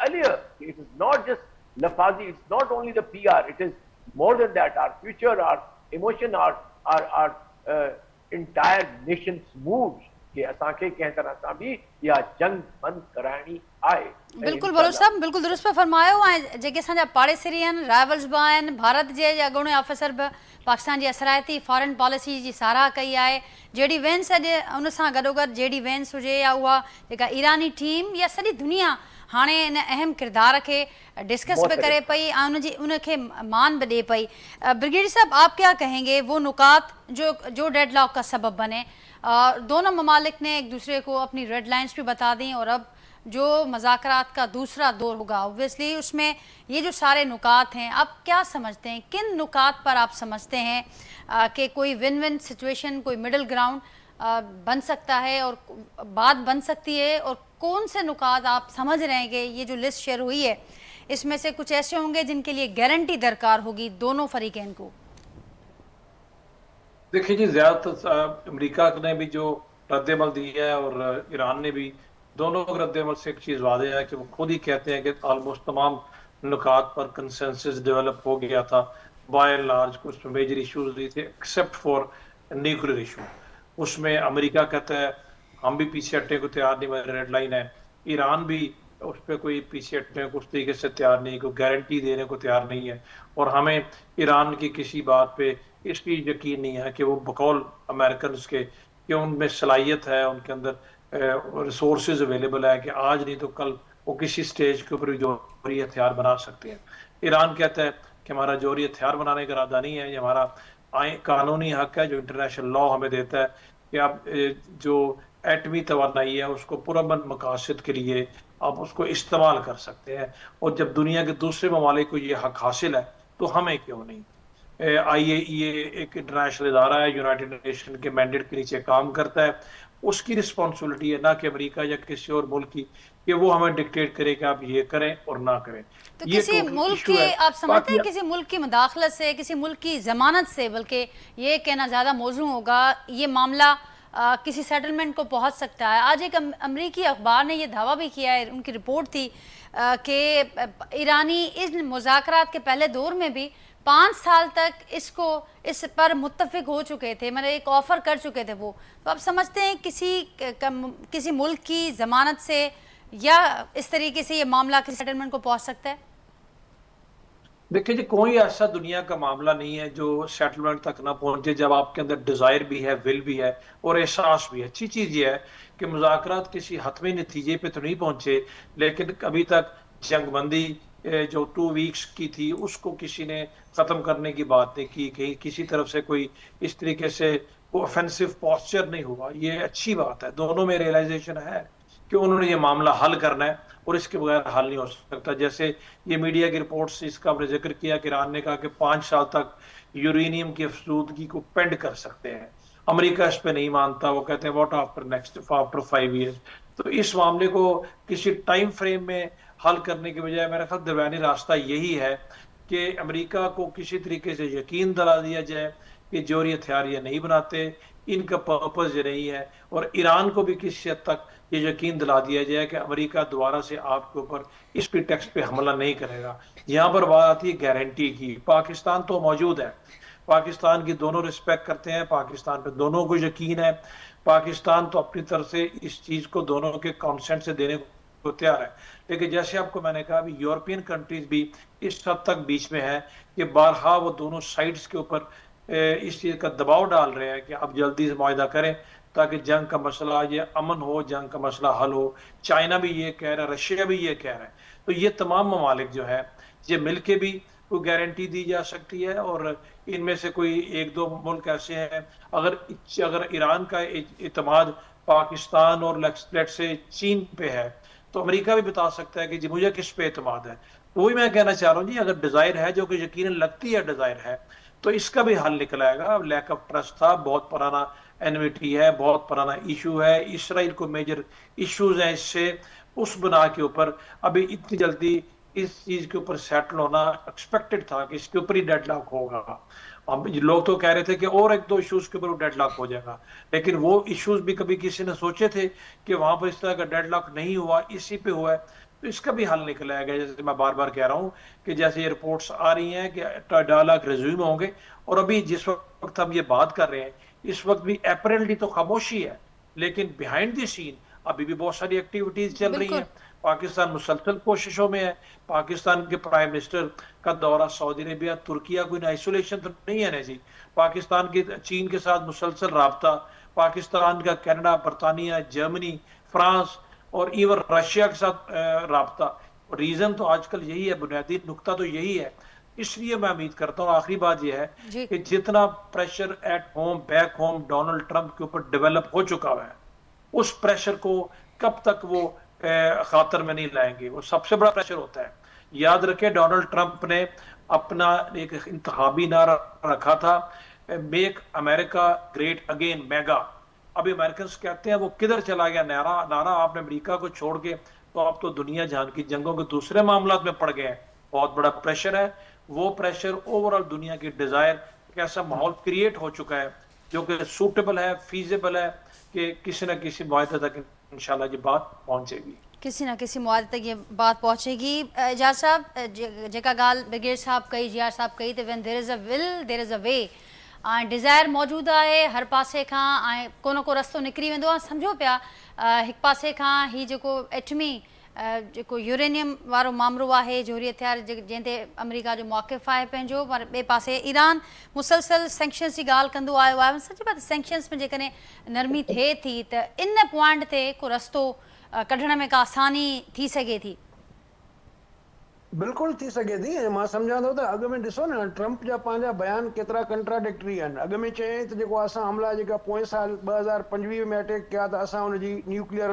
earlier. It is not just lafazi, it's not only the PR, it is more than that. Our future, our emotion, our entire nation's moods कि असांखे कंहिं तरह सां बि इहा जंग बंदि कराइणी आहे। बिल्कुलु बलोच साहब, बिल्कुलु दुरुस्त पिया फरमायो। ऐं जेके असांजा पाड़ेसरी आहिनि, राइवल्स बि आहिनि, भारत जे अॻूणे ऑफिसर बि पाकिस्तान जी असराइती फॉरेन पॉलिसी जी साराह कई आहे। जेडी वेंस अॼु उन सां गॾोगॾु जेडी वेंस हुजे या उहा जेका ईरानी टीम या सॼी दुनिया हाणे इन अहम किरदार के डिस्कस भी करे पई, उनके मान भी दे पई। ब्रिगेडियर साहब, आप क्या कहेंगे वो नुकात जो डेडलॉक का सबब बने? दोनों ममालिक ने एक दूसरे को अपनी रेड लाइंस भी बता दी और अब जो मज़ाकरात का दूसरा दौर होगा ऑब्वियसली उसमें ये जो सारे नुकात हैं, आप क्या समझते हैं, किन नुकात पर आप समझते हैं कि कोई विन विन सिचुएशन, कोई मिडिल ग्राउंड बन सकता है और बात बन सकती है, और कौन से नुकात आप समझ रहे हैं कि ये जो लिस्ट शेयर हुई है इसमें से कुछ ऐसे होंगे जिनके लिए गारंटी दरकार होगी दोनों फरीकैन को? देखिए जी, ज़्यादातर अमेरिका ने भी जो रद्दमल दिया है और ईरान ने भी, दोनों रद्दमल से एक चीज़ वादे है कि वो खुद ही कहते हैं कि ऑलमोस्ट तमाम नुकात पर कंसेंसस डेवलप हो गया था बाय एंड लार्ज। कुछ मेजर इशूज नहीं थे एक्सेप्ट फॉर न्यूक्लियर इशू। उसमें अमेरिका कहता है हम भी पीछे हटने को तैयार नहीं, मेरी रेड लाइन है। ईरान भी उस पर कोई पीछे हटने को उस तरीके से तैयार नहीं, कोई गारंटी देने को तैयार नहीं है। और हमें ईरान की किसी बात पे इसकी यकीन नहीं है कि वो बकौल अमेरिकन के कि उनमें सलाहियत है, उनके अंदर रिसोर्सेज अवेलेबल है कि आज नहीं तो कल वो किसी स्टेज के ऊपर जौहरी हथियार बना सकते हैं। ईरान कहता है कि हमारा जौहरी हथियार बनाने का इरादा नहीं है, ये हमारा कानूनी हक है जो इंटरनेशनल लॉ हमें देता है कि आप जो एटमी तवानाई है उसको पुरअमन मकासद के लिए आप उसको इस्तेमाल कर सकते हैं, और जब दुनिया के दूसरे ममालिक को ये हक हासिल है तो हमें क्यों नहीं। IAEA एक इंटरनेशनल इदारा है, यूनाइटेड नेशन के मैंडेट के नीचे काम करता है, उसकी रिस्पॉन्सिबिलिटी है ना कि अमेरिका या किसी और मुल्क की कि वो हमें डिक्टेट करे कि आप ये करें और ना करें। तो ये किसी टोटल मुल्क इशू की, है। आप समझते हैं बाकी किसी मुल्क की मुदाखलत से, किसी मुल्क की जमानत से, बल्कि ये कहना ज़्यादा मौजू होगा, ये मामला किसी सेटलमेंट को पहुंच सकता है। आज एक अमरीकी अखबार ने ये दावा भी किया है, उनकी रिपोर्ट थी कि ईरानी इन मुज़ाकरात के पहले दौर में भी 5 साल तक इस पर मुत्तफिक हो चुके थे, मतलब एक ऑफ़र कर चुके थे वो। तो आप समझते हैं किसी मुल्क की ज़मानत से या इस तरीके से ये मामला किसी सेटलमेंट को पहुंच सकता है? देखिए जी, कोई ऐसा दुनिया का मामला नहीं है जो सेटलमेंट तक ना पहुंचे जब आपके अंदर डिजायर भी है, विल भी है और एहसास भी है। अच्छी चीज ये है कि मुज़ाकरात किसी हतमी नतीजे पे तो नहीं पहुंचे, लेकिन अभी तक जंगबंदी जो 2 वीक्स की थी उसको किसी ने खत्म करने की बात नहीं की, कहीं किसी तरफ से कोई इस तरीके से ऑफेंसिव पोस्चर नहीं हुआ। ये अच्छी बात है, दोनों में रियलाइजेशन है कि उन्होंने ये मामला हल करना है और इसके बगैर हल नहीं हो सकता। जैसे ये मीडिया की रिपोर्ट्स इसका हमने जिक्र किया कि ईरान ने कहा कि 5 साल तक यूरेनियम की अफसूदगी को पेंड कर सकते हैं। अमेरिका इस पे नहीं मानता, वो कहते हैं व्हाट आफ्टर 5 ईयर्स। तो इस मामले को किसी टाइम फ्रेम में हल करने के बजाय मेरा ख्याल दरमियानी रास्ता यही है कि अमेरिका को किसी तरीके से यकीन दिला दिया जाए कि जोहरी हथियार ये नहीं बनाते, इनका पर्पस ये नहीं है, और ईरान को भी किसी हद तक ये यकीन दिला दिया जाए कि अमेरिका दोबारा से आपके ऊपर इस प्रीटेक्स्ट पे हमला नहीं करेगा। यहाँ पर बात आती है गारंटी की। पाकिस्तान तो मौजूद है, पाकिस्तान की दोनों रिस्पेक्ट करते हैं, पाकिस्तान पे दोनों को यकीन है, पाकिस्तान तो अपनी तरफ से इस चीज को दोनों के कॉन्सेंट से देने को तैयार है। लेकिन जैसे आपको मैंने कहा, अभी यूरोपियन कंट्रीज भी इस हद तक बीच में है कि बारहा वो दोनों साइड्स के ऊपर इस चीज का दबाव डाल रहे हैं कि आप जल्दी से मुआहदा करें ताकि जंग का मसला ये अमन हो, जंग का मसला हल हो। चाइना भी ये कह रहा है, रशिया भी ये कह रहा है। तो ये तमाम ममालिक जो है ये मिलके भी कोई गारंटी दी जा सकती है, और इनमें से कोई 1-2 मुल्क ऐसे हैं, अगर ईरान का इत्मीनान पाकिस्तान और लेट्स से चीन पे है तो अमेरिका भी बता सकता है कि जी मुझे किस पे एतमाद है। तो वही मैं कहना चाह रहा हूँ जी, अगर डिजायर है, जो कि यकीनन लगती है डिजायर है, तो इसका भी हल निकल आएगा। लैक ऑफ ट्रस्ट था, बहुत पुराना एनविटी है, बहुत पुराना इशू है, इसराइल को मेजर इश्यूज हैं इससे। उस बना के ऊपर अभी इतनी जल्दी इस चीज के ऊपर सेटल होना एक्सपेक्टेड था कि इसके ऊपर ही डेडलॉक होगा। अब लोग तो कह रहे थे कि और 1-2 इश्यूज के ऊपर डेडलॉक हो जाएगा, लेकिन वो इश्यूज भी कभी किसी ने सोचे थे कि वहां पर इस तरह का डेडलॉक नहीं हुआ, इसी पे हुआ है। तो इसका भी हल निकल आएगा। जैसे मैं बार बार कह रहा हूँ कि जैसे ये रिपोर्ट्स आ रही हैं कि डायलॉग रिज्यूम होंगे, और अभी जिस वक्त हम ये बात कर रहे हैं इस वक्त भी अप्रैली तो खामोशी है, लेकिन बिहाइंड द सीन अभी भी बहुत सारी एक्टिविटीज चल रही हैं। पाकिस्तान मुसलसल कोशिशों में है। पाकिस्तान के प्राइम मिनिस्टर का दौरा सऊदी अरेबिया, तुर्किया, कोई आइसोलेशन तो नहीं है ना जी। पाकिस्तान के चीन के साथ मुसलसल राब्ता, पाकिस्तान का कनाडा, बरतानिया, जर्मनी, फ्रांस और इवन रशिया के साथ राब्ता। रीजन तो आजकल यही है, बुनियादी नुकता तो यही है। इसलिए मैं उम्मीद करता हूँ, आखिरी बात यह है कि जितना pressure at home, back home Donald Trump के ऊपर डेवलप हो चुका है, उस प्रेशर को कब तक वो खातर में नहीं लाएंगे, वो सबसे बड़ा प्रेशर होता है। याद रखें, डोनाल्ड ट्रंप ने अपना एक इंतखाबी नारा रखा था, make America great again mega. अभी अमेरिकन कहते हैं वो किधर चला गया नारा आपने अमेरिका को छोड़ के, तो आप तो दुनिया जहान की जंगों के दूसरे मामलों में पड़ गए हैं। बहुत बड़ा प्रेशर है, वो प्रेशर ओवरऑल दुनिया की डिजायर, कैसा माहौल क्रिएट हो चुका है जो कि सूटेबल है, फीजेबल है कि किसी न किसी मुआहदे तक इंशाल्लाह ये बात पहुंचेगी, किसी न किसी मुआहदे तक ये बात पहुंचेगी। एजाज साहब, जेका गाल ब्रिगेड साहब कही, जियार साहब कही, तो when there is a will there is a way. Desire मौजूद है हर पासे खां, को न को रस्तो निकिरी वेंदो आहे। सम्झो पिया एक पासे खां ही जेको एटमी जेको यूरेनियम वारो मामलो आहे, जोहरी हथियार जंहिं ते अमेरिका जो मौक़िफ़ आहे पंहिंजो, पर ॿिए पासे ईरान मुसलसल सैंक्शन्स जी ॻाल्हि कंदो आयो आहे। सची बात, सैंक्शन्स में जेकॾहिं नरमी थिए थी त इन पॉइंट ते को रस्तो कढण में का आसानी थी सघे थी? बिल्कुलु थी सघे थी। ऐं मां सम्झां थो त अॻु में ॾिसो न ट्रम्प जा पंहिंजा बयान केतिरा कंट्राडिक्टरी आहिनि। अॻु में चयईं त जेको असां हमला जेका पोएं साल 2025 में अटैक कया त असां हुनजी न्यूक्लियर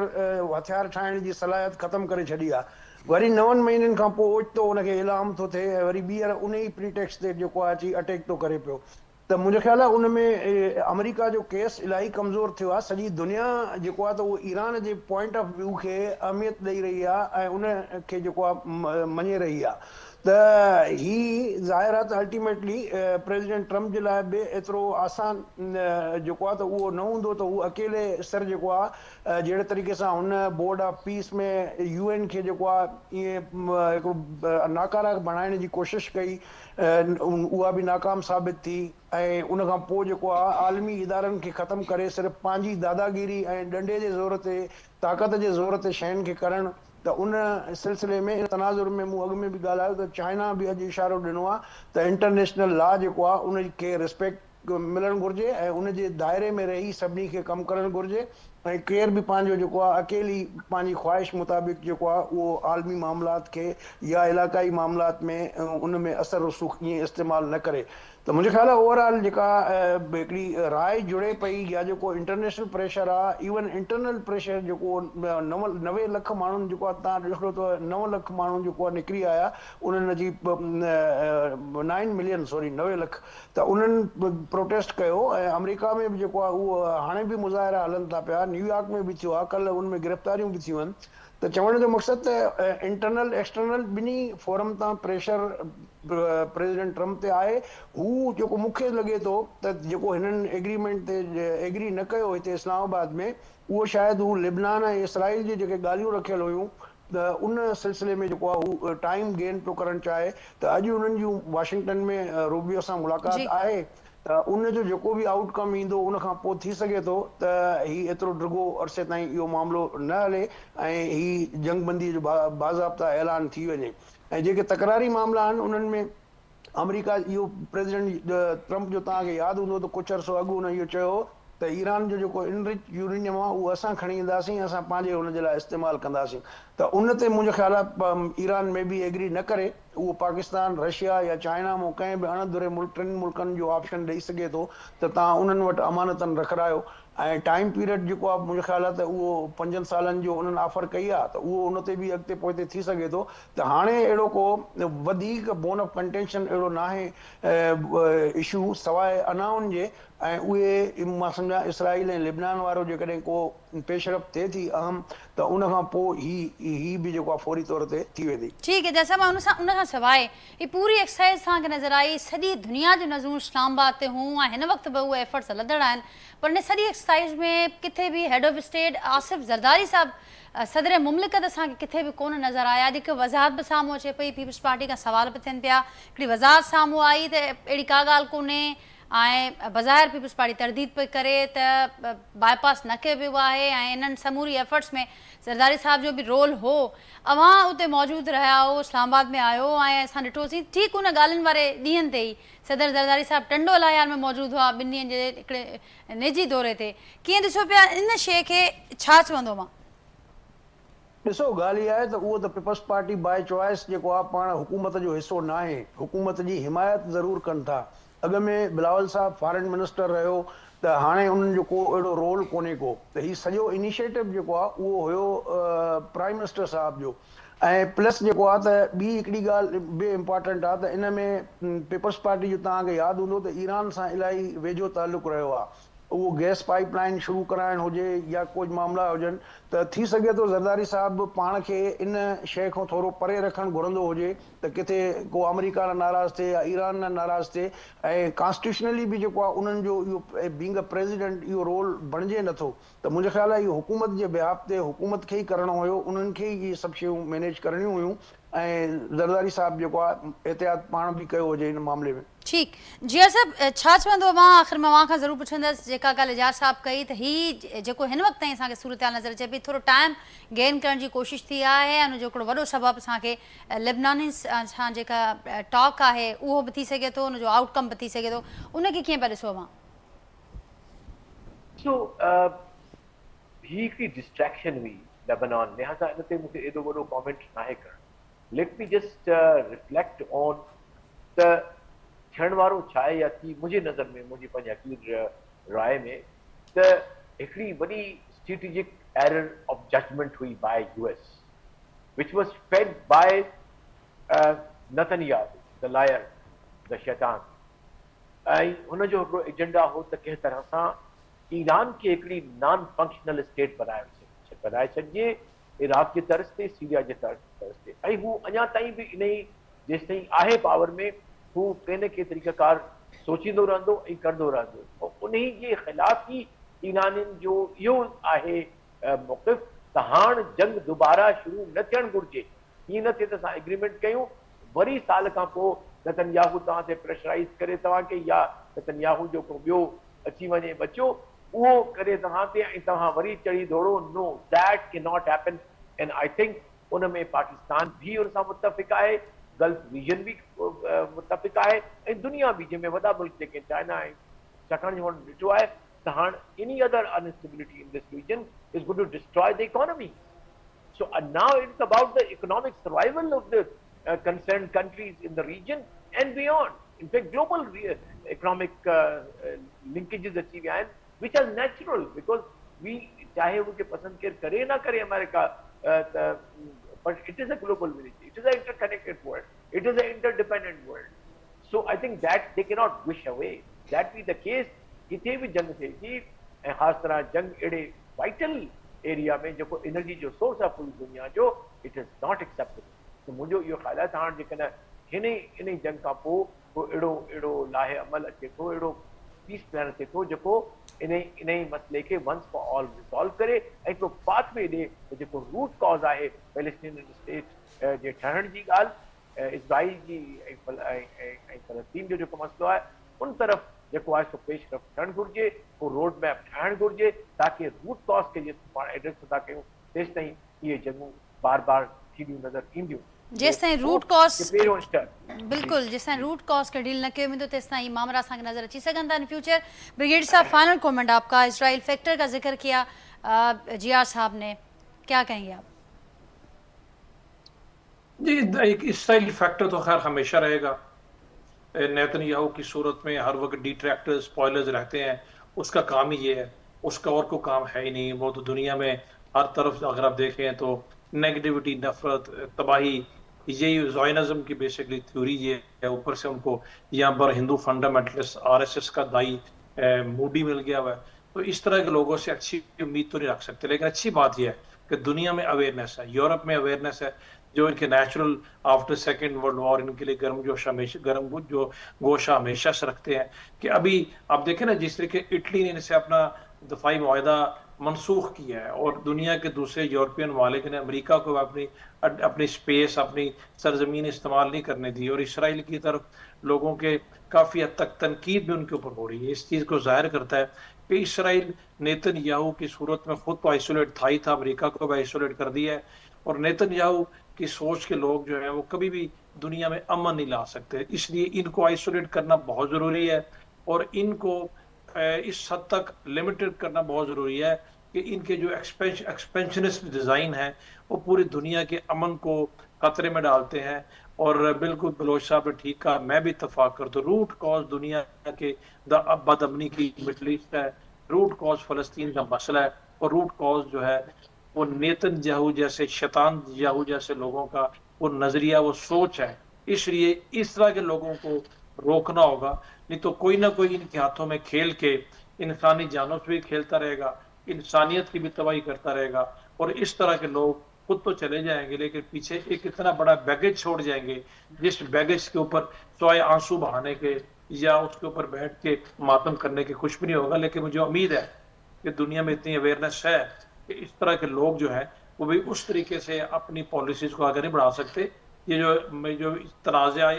हथियार ठाहिण जी सलाहियत ख़तमु करे छॾी आहे। वरी 9 महीननि खां पोइ ओचितो हुनखे इल्हाम थो थिए ऐं वरी ॿीहर उन ई प्रीटेक्स्ट ते जेको आहे अची अटैक थो करे पियो। त मुंहिंजो ख़्यालु आहे उन में अमेरिका जो केस इलाही कमज़ोर थियो आहे। सॼी दुनिया जेको आहे त उहो Iran J point of view खे अहमियत ॾेई रही आहे ऐं उन खे जेको आहे मञे रही आहे। त ही ज़ाहिर आहे त अल्टीमेटली प्रेसिडेंट ट्रम्प जे लाइ बि एतिरो आसान जेको आहे त उहो न हूंदो त उहो अकेले सिर जेको आहे जहिड़े तरीक़े सां हुन बोर्ड ऑफ पीस में UN खे जेको आहे ईअं हिकिड़ो नाकारा बणाइण जी कोशिशि कई, उहा बि नाकाम साबित थी। ऐं उन खां पोइ जेको आहे आलमी इदारनि खे ख़तमु करे सिर्फ़ु पंहिंजी दादागिरी ऐं डंडे जे ज़ोर ते ताक़त जे ज़ोर ते शयुनि खे करणु। त उन सिलसिले में इन तनाज़ुर में मूं अॻु में बि ॻाल्हायो त चाइना बि अॼु इशारो ॾिनो आहे त इंटरनेशनल लॉ जेको आहे उनखे रिस्पेक्ट मिलणु घुरिजे ऐं उन जे दायरे में रही सभिनी खे कमु करणु घुरिजे ऐं केर बि पंहिंजो जेको आहे अकेली पंहिंजी ख़्वाहिश मुताबिक़ जेको आहे उहो आलमी मामलात खे या इलाक़ाई मामलात में उन में असर रसूख़ ईअं इस्तेमालु न करे। त मुंहिंजो ख़्यालु आहे ओवरऑल जेका हिकिड़ी राय जुड़े पई या जेको इंटरनेशनल प्रेशर आहे, इवन इंटरनल प्रेशर जेको 90 लख माण्हुनि जेको आहे तव्हां ॾिसो त 9 लख माण्हू जेको आहे निकिरी आया उन्हनि जी 9 मिलियन 90 लख त उन्हनि प्रोटेस्ट कयो। ऐं अमेरिका में बि जेको आहे उहो हाणे बि मुज़ाहिरा हलनि था पिया, न्यूयॉर्क में बि थियो आहे, कल्ह उनमें गिरफ़्तारियूं बि थियूं आहिनि। त चवण जो मक़सदु त इंटरनल एक्सटर्नल ॿिन्ही फोरम तां प्रेशर प्रेसिडेंट ट्रम्प ते आहे। हू जेको मूंखे लॻे थो त जेको हिननि एग्रीमेंट ते एग्री न कयो हिते इस्लामाबाद में, उहो शायदि हू लिबनान ऐं इसराइल जी जेके ॻाल्हियूं रखियल हुयूं त उन सिलसिले में जेको आहे हू टाइम गेन पियो करणु चाहे। त अॼु उन्हनि जूं वाशिंगटन में रूबियो सां मुलाक़ात जी आहे त उन जो जेको बि आउटकम ईंदो उन खां पोइ थी सघे थो त ही एतिरो डिघो अरसे ताईं इहो मामिलो न हले ऐं ही जंगबंदी जो बाज़ाब्ता ऐलान थी वञे। ऐं जेके तकरारी मामला आहिनि उन्हनि में अमेरिका इहो प्रेसिडेंट ट्रम्प जो तव्हांखे यादि हूंदो त कुझु अर्सो अॻु हुन इहो चयो त ईरान जो जेको इनरिच यूरेनियम आहे उहो असां खणी ईंदासीं, असां पंहिंजे हुन जे लाइ इस्तेमालु कंदासीं। त उन ते मुंहिंजो ख़्यालु आहे ईरान में बि एग्री न करे उहो पाकिस्तान, रशिया या चाइना मां कंहिं बि अणधुरे टिनि मुल्कनि जो ऑप्शन ॾेई सघे थो त तव्हां उन्हनि वटि अमानतनि रखायो। ऐं टाइम पीरियड जेको आहे मुंहिंजो ख़्यालु आहे त उहो 5 सालनि जो उन्हनि ऑफर कई आहे त उहो उन ते बि अॻिते पोइते थी सघे थो। त हाणे अहिड़ो को वधीक बोन ऑफ कंटेंशन अहिड़ो न आहे इशू सवाइ अनाउन जे। ऐं उहे मां सम्झां इसराइल ऐं लिबनान वारो जेकॾहिं को पेशरफ़ थिए थी अहम त उन खां पोइ ही बि जेको आहे फौरी तौर ते थी वेंदी। ठीकु है, जैसा मां उन खां सवाइ ही पूरी एक्सरसाइज़ तव्हांखे नज़र आई, सॼी दुनिया जो नज़रूं इस्लामाबाद ते हूं ऐं हिन वक़्तु बि उहे एफर्ट्स हलंदड़ आहिनि। पर हिन सॼी एक्सरसाइज़ में किथे बि हेड ऑफ स्टेट आसिफ ज़रदारी साहब सदर मुमलिकत असांखे किथे बि कोन नज़र आया। अॼु हिकु वज़ाहत बि साम्हूं अचे पई, पीपल्स पार्टी खां सवाल बि थियनि पिया, हिकिड़ी वज़ाहत साम्हूं आई त अहिड़ी का ॻाल्हि कोन्हे ऐं बज़ाहिर पीपल्स पार्टी तरदीद पई करे त बाईपास न कयो वियो आहे ऐं इन्हनि समूरी एफर्ट्स में ज़रदारी साहब जो बि रोल हो। अवां उते मौजूदु रहिया हो, इस्लामाबाद में आयो ऐं असां ॾिठोसीं ठीकु उन ॻाल्हियुनि वारे ॾींहंनि ते ई सदर ज़रदारी साहब टंडो लाहियार में मौजूदु हुआ 2 ॾींहंनि जे हिकिड़े निजी दौरे ते। कीअं ॾिसो पिया इन शइ खे छा चवंदो मां? ॾिसो ॻाल्हि इहा आहे त उहो त पीपल्स पार्टी बाय चॉइस जेको आहे पाण हुकूमत जो हिसो न आहे, हुकूमत जी हिमायत ज़रूरु कनि था। अॻु में बिलावल साहब फॉरेन मिनिस्टर रहियो त हाणे उन्हनि जो को अहिड़ो रोल कोन्हे को, त हीउ सॼो इनिशिएटिव जेको आहे उहो हुयो प्राइम मिनिस्टर साहब जो। ऐं प्लस जेको आहे त ॿी हिकिड़ी ॻाल्हि बि इम्पॉर्टेंट आहे त इन में पीपल्स पार्टी जो तव्हांखे यादि हूंदो त ईरान सां इलाही वेझो तालुक़ु रहियो आहे। उहो गैस पाइपलाइन शुरू कराइण हुजे या कुझु मामला हुजनि त थी सघे थो ज़रदारी साहब पाण खे इन शइ खां थोरो परे रखणु घुरंदो हुजे त किथे को अमेरिका न नाराज़ थिए या ईरान न नाराज़ थिए। ऐं कॉन्स्टिट्यूशनली बि जेको आहे उन्हनि जो इहो बीइंग अ प्रेसिडेंट इहो रोल बणिजे नथो। त मुंहिंजो ख़्यालु आहे इहो हुकूमत जे बिहाफ ते हुकूमत खे ई करिणो हुयो, उन्हनि खे ई इहे सभु शयूं मैनेज करणियूं हुयूं ऐं ज़रदारी साहब जेको आहे एहतियात पाण बि कयो हुजे हिन मामले में। ठीकु जी साहब, छा चवंदो मां आख़िर मां खां ज़रूरु पुछंदसि जेका ॻाल्हि एजाज साहब कई त ही जेको हिन वक़्तु ताईं असांखे सूरत हाल नज़र अचे पई, थोरो टाइम गेन करण जी कोशिशि थी आहे ऐं हुनजो हिकिड़ो वॾो सबबु असांखे लिबनानी सां जेका टॉक आहे उहो बि थी सघे थो, हुनजो आउटकम बि थी सघे थो, उनखे कीअं पिया ॾिसो मां? सो ही हिकिड़ी डिस्ट्रैक्शन हुई लेबनान, लिहाज़ा इन ते मूंखे एॾो वॾो कॉमेंट नाहे करणु। let me just reflect on the थियण वारो छा आहे या थी मुंहिंजे नज़र में, मुंहिंजी पंहिंजी हकीर राय में, त हिकिड़ी वॾी strategic error of judgment हुई by US, which was fed by Netanyahu, the liar, the शैतान. ऐं हुनजो हिकिड़ो एजेंडा हो त कंहिं तरह सां ईरान खे हिकिड़ी नॉन फंक्शनल स्टेट बनाए छॾिजे, इराक जे तर्ज़ ते, सीरिया जे तर्ज़ ते. ऐं हू अञा ताईं बि इन ई जेसि ताईं आहे पावर में, हू कंहिं न कंहिं तरीक़ेकार सोचींदो रहंदो ऐं कंदो रहंदो. उन जे ख़िलाफ़ ई ईरानियुनि जो इहो आहे मौक़िफ़ त हाणे जंग दुबारा शुरू न थियणु घुरिजे. ईअं न थिए त असां एग्रीमेंट कयूं, वरी साल खां पोइ नेतन्याहू तव्हां ते प्रेशराइज़ करे तव्हांखे, या नेतन्याहू जो को ॿियो अची वञे बचो, उहो करे तव्हां ते ऐं तव्हां वरी चढ़ी दौड़ो. No, that can not happen. And I think उन में पाकिस्तान भी उन सां मुतफ़िक़ आहे, गल्फ रीजन भी मुतफ़िक़ आहे, ऐं दुनिया भी, जंहिंमें वॾा मुल्क जेके चाइना आहिनि. छाकाणि जो हुन ॾिठो आहे त हाणे any other instability in this region is going to destroy the economy. So now it's about the economic survival of the concerned countries in the region and beyond. In fact, global economic linkages achieve and which are natural because we चाहे वो के पसंद करे ना करे America, but it is a global village. It is an interconnected world. It is an interdependent world. So I think that they cannot wish away. That be the case. किथे भी जंग थिए थी, ऐं ख़ासि तरह जंग अहिड़े वाइटल एरिया में जेको एनर्जी जो सोर्स आहे पूरी दुनिया जो, इट इज़ नॉट एक्सेप्टेबल. त मुंहिंजो इहो ख़्यालु आहे त हाणे जेकॾहिं इन जंग खां पोइ को अहिड़ो लाहे अमल अचे थो, अहिड़ो पीस प्लान अचे थो जेको इन ई मसइले खे वंस फॉर ऑल रिसॉल्व करे ऐं को पाथवे ॾे त जेको रूट कॉज आहे पैलेस्टीनियन स्टेट जे ठहण जी ॻाल्हि, इज़राइल जी ऐं फ़लस्तीन जो जेको मसइलो आहे, उन तरफ़ जेको आहे सो पेशरफ़्त थियणु घुरिजे, को रोड मैप ठाहिणु घुरिजे, ताकी रूट कॉज खे जेसिताईं पाण एड्रेस नथा कयूं तेसि ताईं इहे जंगूं बार बार थींदियूं नज़र ईंदियूं. जेसिताईं रूट कॉज, पहिरियों स्टेप बिल्कुलु जेसिताईं रूट कॉज खे डील न कयो वेंदो तेसिताईं मामला असांखे नज़र अची सघनि था इन फ्यूचर. ब्रिगेडियर साहब, फाइनल कमेंट आपका. इसराइल फैक्टर का जिक्र किया जियार साहब ने, क्या कहेंगे आप? जी, एक इसराइल फैक्टर तो खैर हमेशा रहेगा. नेतन्याहू की सूरत में हर वक्त डिट्रैक्टर्स, स्पॉयलर्स रहते हैं. उसका काम ही ये है, उसका और कोई काम है ही नहीं. वो तो दुनिया में हर तरफ अगर आप देखें तो नेगेटिविटी, नफरत, तबाही, यही ज़ायनिज़्म की बेसिकली थ्योरी ये है. ऊपर से उनको यहाँ पर हिंदू फंडामेंटलिस्ट RSS का दाई मूडी मिल गया हुआ है. तो इस तरह के लोगों से अच्छी उम्मीद तो नहीं रख सकते. लेकिन अच्छी बात यह है कि दुनिया में अवेयरनेस है, यूरोप में अवेयरनेस है, जो इनके natural after second world war इनके लिए गर्म जो गोशा हमेशा से रखते हैं. कि अभी आप देखें ना, जिस तरीके इटली ने इनसे अपना दफाई मुआहदा मनसूख किया है और दुनिया के दूसरे यूरोपियन मालिक ने अमेरिका को अपनी स्पेस, अपनी सरजमीन इस्तेमाल नहीं करने दी, और इसराइल की तरफ लोगों के काफ़ी हद तक तनकीद भी उनके ऊपर हो रही है. इस चीज़ को जाहिर करता है कि इसराइल नेतन्याहू की सूरत में खुद तो आइसोलेट था ही था, अमेरिका को भी आइसोलेट कर दिया है. और नेतन्याहू की सोच के लोग जो है वो कभी भी दुनिया में अमन नहीं ला सकते. इसलिए इनको आइसोलेट करना बहुत ज़रूरी है और इनको इस हद तक लिमिटेड करना बहुत ज़रूरी है कि इनके जो एक्सपेंशनिस्ट डिज़ाइन है वो पूरी दुनिया के अमन को खतरे में डालते हैं. और बिल्कुल बलोच साहब ने ठीक कहा, मैं भी इत्तफाक करता हूँ. रूट कॉज दुनिया के बदअमनी की मिडल ईस्ट है, रूट कॉज फ़लस्तीन का मसला है, और रूट कॉज जो है वो नेतन्याहू जैसे शैतान याहू जैसे लोगों का वो नजरिया, वो सोच है. इसलिए इस तरह के लोगों को रोकना होगा, नहीं तो कोई ना कोई इनके हाथों में खेल के इंसानी जानों से भी खेलता रहेगा, इंसानियत की भी तबाही करता रहेगा. और इस तरह के लोग खुद तो चले जाएंगे लेकिन पीछे एक इतना बड़ा बैगेज छोड़ जाएंगे, जिस बैगेज के ऊपर सवाए आंसू बहाने के या उसके ऊपर बैठ के मातम करने के कुछ भी नहीं होगा. लेकिन मुझे उम्मीद है कि दुनिया में इतनी अवेयरनेस है कि इस तरह के लोग जो है वो भी उस तरीके से अपनी पॉलिसीज को आगे नहीं बढ़ा सकते. ये जो तनाज़ा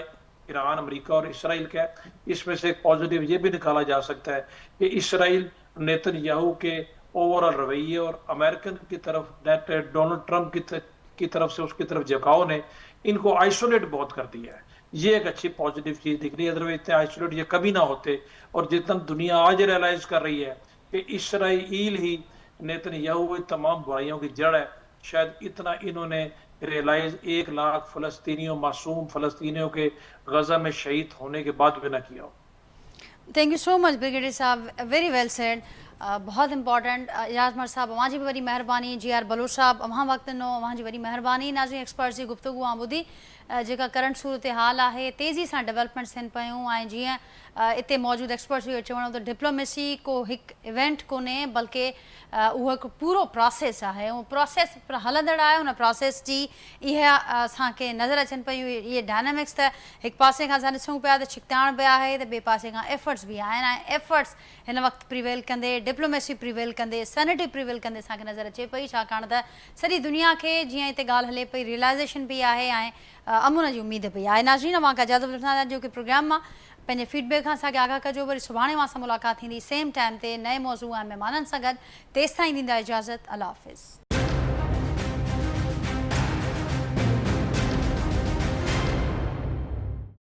ईरान, अमेरिका और इसराइल का है, इसमें से एक पॉजिटिव ये भी निकाला जा सकता है कि इसराइल नेतन्याहू के ओवरऑल रवैये और अमेरिकन की तरफ डोनाल्ड ट्रंप की तरफ से उसकी तरफ झुकाव ने इनको आइसोलेट बहुत कर दिया है. ये एक अच्छी पॉजिटिव चीज दिख रही है. अदरवाइज इतने आइसोलेट ये कभी ना होते. और जितना दुनिया आज रियलाइज कर रही है कि इसराइल ही नेतन्याहू तमाम बुराइयों की जड़ है, शायद इतना इन्होंने रियलाइज 1 लाख फ़लस्तीनियों, मासूम फ़लस्तीनियों के गज़ा में शहीद होने के बाद भी न किया हो। Thank you so much brigadier साहब, वेरी वेल सेड। बहुत इंपॉर्टेंट। इजाज़ साहब अवां जी भी वरी महिरबानी, GR बलोच साहब अवां वक्त नो अवां जी वरी महिरबानी। नाज़रीन, एक्सपर्ट जी गुफ्तगू आं ॿुधी जेका करंट सूरत हाल आहे, तेज़ी सां डेवलपमेंट्स थियनि पियूं ऐं जीअं इते मौजूदु एक्सपर्ट्स बि चवणो त डिप्लोमेसी को हिकु इवेंट कोन्हे बल्कि उहो हिकु पूरो प्रोसेस आहे, ऐं प्रोसेस हलंदड़ आहे। उन प्रोसेस जी इहा असांखे नज़र अचनि पियूं इहे डायनामिक्स त हिकु पासे खां असां ॾिसूं पिया त छिकताण बि आहे त ॿिए पासे खां एफर्ट्स बि आहिनि ऐं एफर्ट्स हिन वक़्तु प्रिवेल कंदे, डिप्लोमेसी प्रिवेल कंदे, सैनिटी प्रिवेल कंदे असांखे नज़र अचे पई, छाकाणि त सॼी दुनिया खे जीअं हिते ॻाल्हि हले पई रियलाइज़ेशन बि आहे ऐं अमुन जी उमेद पई आहे। नाज़रीन, मां का इजाज़त वठां जो कि प्रोग्राम मां पंहिंजे फीडबैक खां असांखे आगाह कजो। वरी सुभाणे मां सां मुलाक़ात थींदी सेम टाइम ते नए मौज़ू ऐं महिमाननि सां गॾु। तेसिताईं ॾींदा इजाज़त। अल्लाह हाफ़िज़।